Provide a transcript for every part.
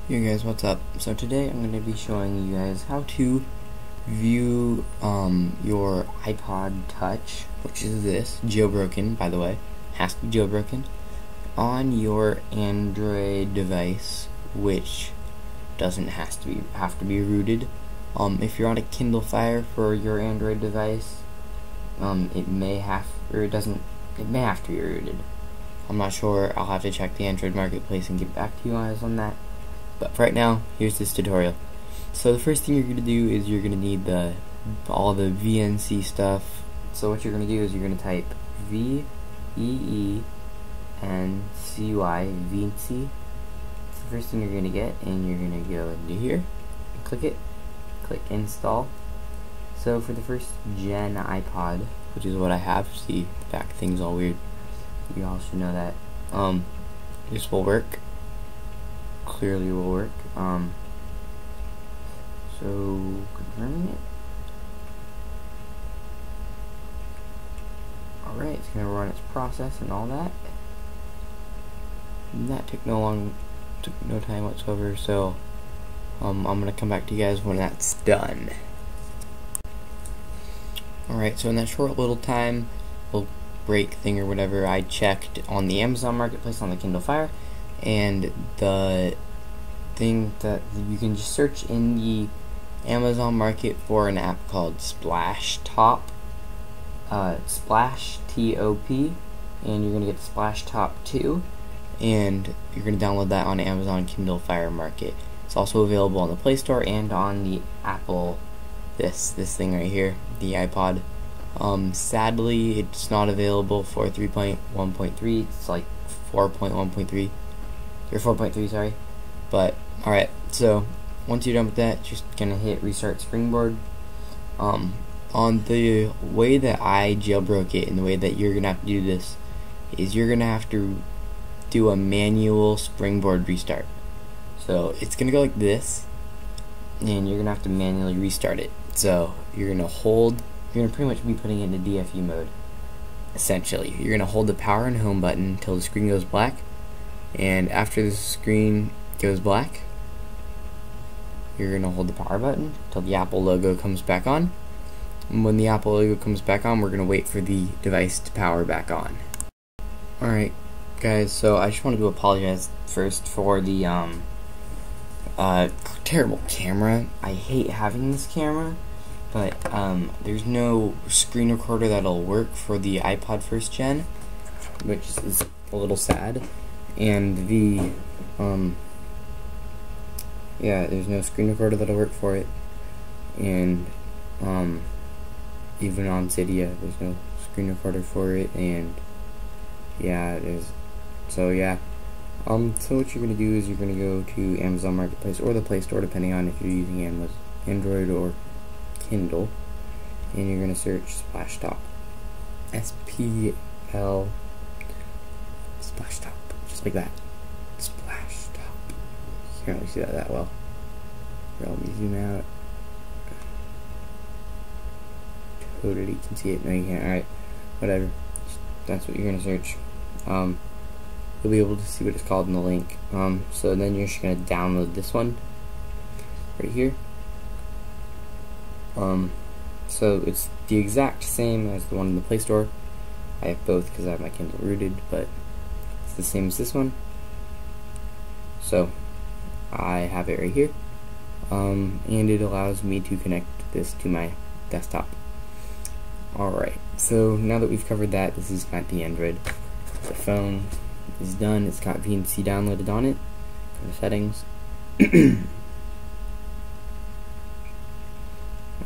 Hey guys, what's up? So today I'm going to be showing you guys how to view your iPod Touch, which is this, jailbroken by the way, has to be jailbroken, on your Android device, which doesn't have to be rooted. If you're on a Kindle Fire for your Android device, it may have to be rooted. I'm not sure. I'll have to check the Android marketplace and get back to you guys on that. But for right now, here's this tutorial. So the first thing you're going to do is you're going to need all the VNC stuff. So what you're going to do is you're going to type VEENCY, VNC. It's the first thing you're going to get, and you're going to go into here, and click it, click install. So for the first gen iPod, which is what I have, see the back thing's all weird, you all should know that, this will work. Clearly will work. So confirming it. Alright, it's gonna run its process and all that. And that took no time whatsoever, so I'm gonna come back to you guys when that's done. Alright, so in that short little time, little break thing or whatever, I checked on the Amazon marketplace on the Kindle Fire, and the thing that you can just search in the Amazon market for an app called splashtop, splashtop, and you're gonna get the splashtop 2, and you're gonna download that on Amazon Kindle Fire Market. It's also available on the Play Store and on the Apple, this thing right here, the iPod. Sadly, it's not available for 3.1.3. It's like 4.1.3 or 4.3, sorry. But alright, so once you're done with that, just gonna hit restart Springboard. On the way that I jailbroke it, and the way that you're gonna have to do this is you're gonna have to do a manual Springboard restart. So it's gonna go like this, and you're gonna have to manually restart it. So you're gonna pretty much be putting it into DFU mode. Essentially, you're gonna hold the power and home button until the screen goes black, and after the screen goes black, you're gonna hold the power button until the Apple logo comes back on. And when the Apple logo comes back on, we're gonna wait for the device to power back on. Alright guys, so I just wanted to apologize first for the terrible camera. I hate having this camera, but there's no screen recorder that'll work for the iPod first gen, which is a little sad. And the there's no screen recorder that'll work for it, and even on Cydia there's no screen recorder for it, and so what you're gonna do is you're gonna go to Amazon Marketplace or the Play Store, depending on if you're using Android or Kindle, and you're gonna search Splashtop, SPL Splashtop, just like that. Splashtop. You can't really see that well. Here, let me zoom out. Totally can see it. No, you can't. Alright, whatever. That's what you're gonna search. You'll be able to see what it's called in the link. So then you're just gonna download this one right here. So it's the exact same as the one in the Play Store. I have both because I have my Kindle rooted, but it's the same as this one. So I have it right here, and it allows me to connect this to my desktop. Alright, so now that we've covered that, this is got the Android. The phone is done. It's got VNC downloaded on it. Go to settings.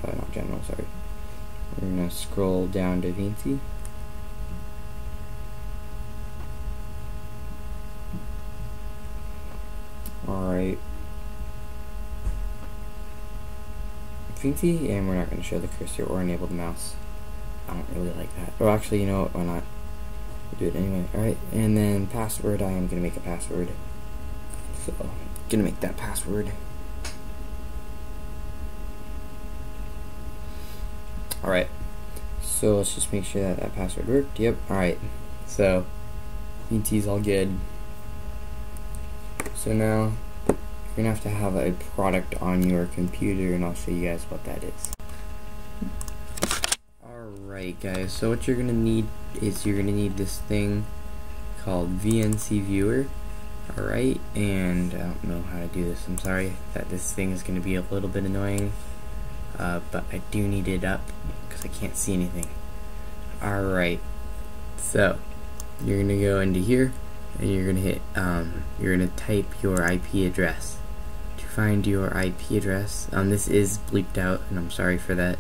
Not general, sorry. We're gonna scroll down to VNC. Alright. VNC, and we're not gonna show the cursor or enable the mouse. I don't really like that. Oh, actually, you know what? Why not? We'll do it anyway. Alright, and then password. I am gonna make a password. So, gonna make that password. Alright, so let's just make sure that password worked. Yep, alright. So, VNC's all good. So now, you're gonna have to have a product on your computer, and I'll show you guys what that is. Alright guys, so what you're gonna need is you're gonna need this thing called VNC Viewer. Alright, and I don't know how to do this. I'm sorry that this thing is gonna be a little bit annoying, but I do need it up because I can't see anything. Alright, so you're gonna go into here and you're gonna hit you're gonna type your IP address. To find your IP address, this is bleeped out and I'm sorry for that,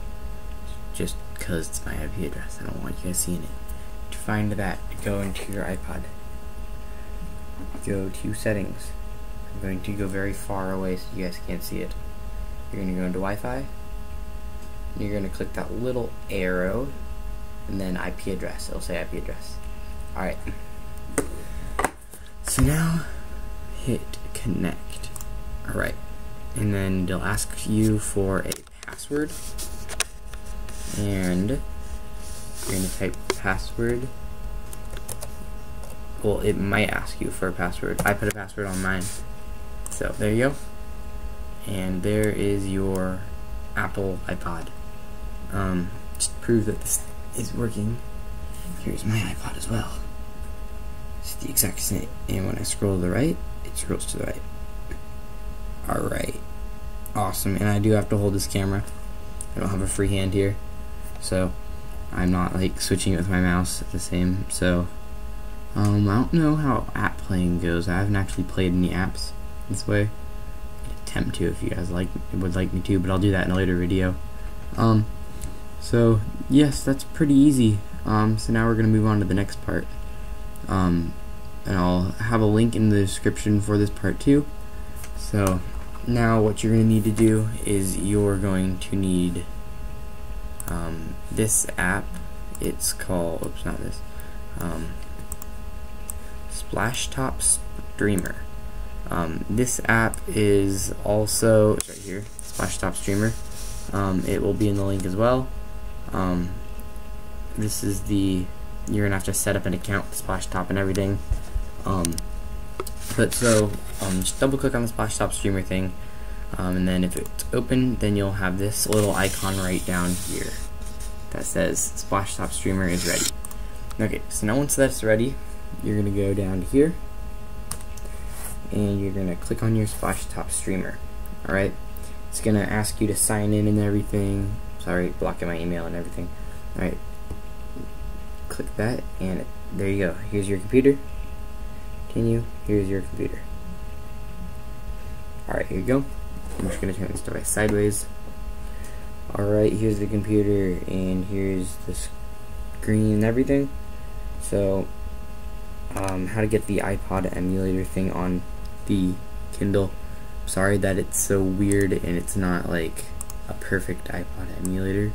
just because it's my IP address. I don't want you guys seeing it. To find that, go into your iPod, go to settings. I'm going to go very far away so you guys can't see it. You're gonna go into Wi-Fi, you're gonna click that little arrow and then IP address. It'll say IP address. Alright, so now hit connect. Alright, and then they'll ask you for a password, and you're going to type password. Well, it might ask you for a password. I put a password on mine, so there you go, and there is your Apple iPod. Just to prove that this is working, here's my iPod as well. It's the exact same, and when I scroll to the right, it scrolls to the right. Alright, awesome. And I do have to hold this camera. I don't have a free hand here, so I'm not like switching it with my mouse at the same. So I don't know how app playing goes. I haven't actually played any apps this way. I'd attempt to if you guys would like me to, but I'll do that in a later video. So yes, that's pretty easy. So now we're gonna move on to the next part. And I'll have a link in the description for this part too. So now what you're going to need to do is you're going to need this app. It's called, oops, not this, Splashtop Streamer. This app is also, it's right here, Splashtop Streamer. It will be in the link as well. This is the, you're going to have to set up an account with Splashtop and everything. Just double click on the Splashtop Streamer thing, and then if it's open, then you'll have this little icon right down here that says Splashtop Streamer is ready. Okay, so now once that's ready, you're going to go down to here and you're going to click on your Splashtop Streamer. Alright, it's going to ask you to sign in and everything. Sorry, blocking my email and everything. Alright, click that and there you go. Here's your computer. Continue. Here's your computer. Alright, here you go. I'm just going to turn this device sideways. Alright, here's the computer and here's the screen and everything. So, how to get the iPod emulator thing on the Kindle. Sorry that it's so weird and it's not like a perfect iPod emulator.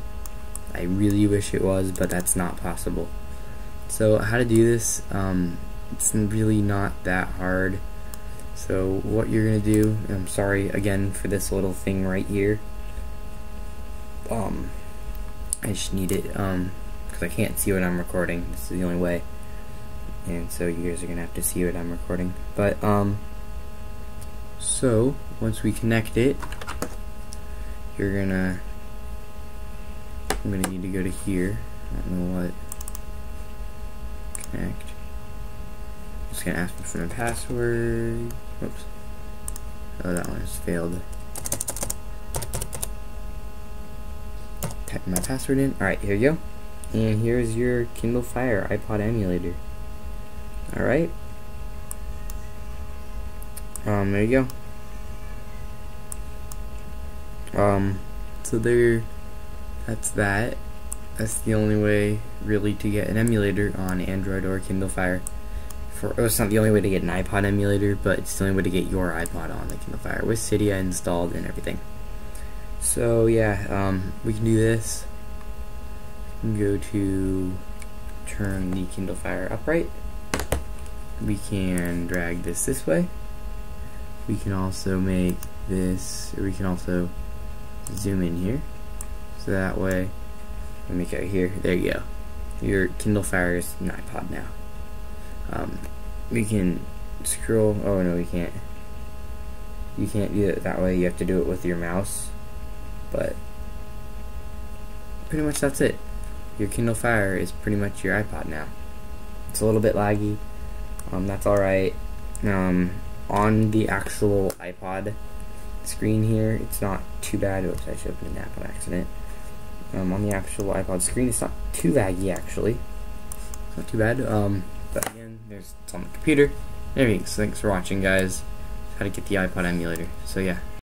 I really wish it was, but that's not possible. So, how to do this, it's really not that hard. So what you're gonna do, I'm sorry again for this little thing right here. I just need it because I can't see what I'm recording. This is the only way, and so you guys are gonna have to see what I'm recording. But so once we connect it, I'm gonna need to go to here. I don't know what. Connect. Just gonna ask me for my password. Oops. Oh, that one has failed. Type my password in. Alright, here you go. And here's your Kindle Fire iPod emulator. Alright. There you go. So there, that's that. That's the only way really to get an emulator on Android or Kindle Fire. It's not the only way to get an iPod emulator, but it's the only way to get your iPod on the Kindle Fire with Cydia installed and everything. So yeah, we can do this. We can go to turn the Kindle Fire upright. We can drag this way. We can also make this, or we can also zoom in here. So that way, let me make it right here. There you go. Your Kindle Fire is an iPod now. We can scroll. Oh no, we can't. you can't do it that way. You have to do it with your mouse. But pretty much that's it. Your Kindle Fire is pretty much your iPod now. It's a little bit laggy. That's alright. On the actual iPod screen here, it's not too bad. Oops, I should open an app on accident. On the actual iPod screen, it's not too laggy actually. It's not too bad. But again, it's on the computer. Anyways, thanks for watching, guys. How to get the iPod emulator. So yeah.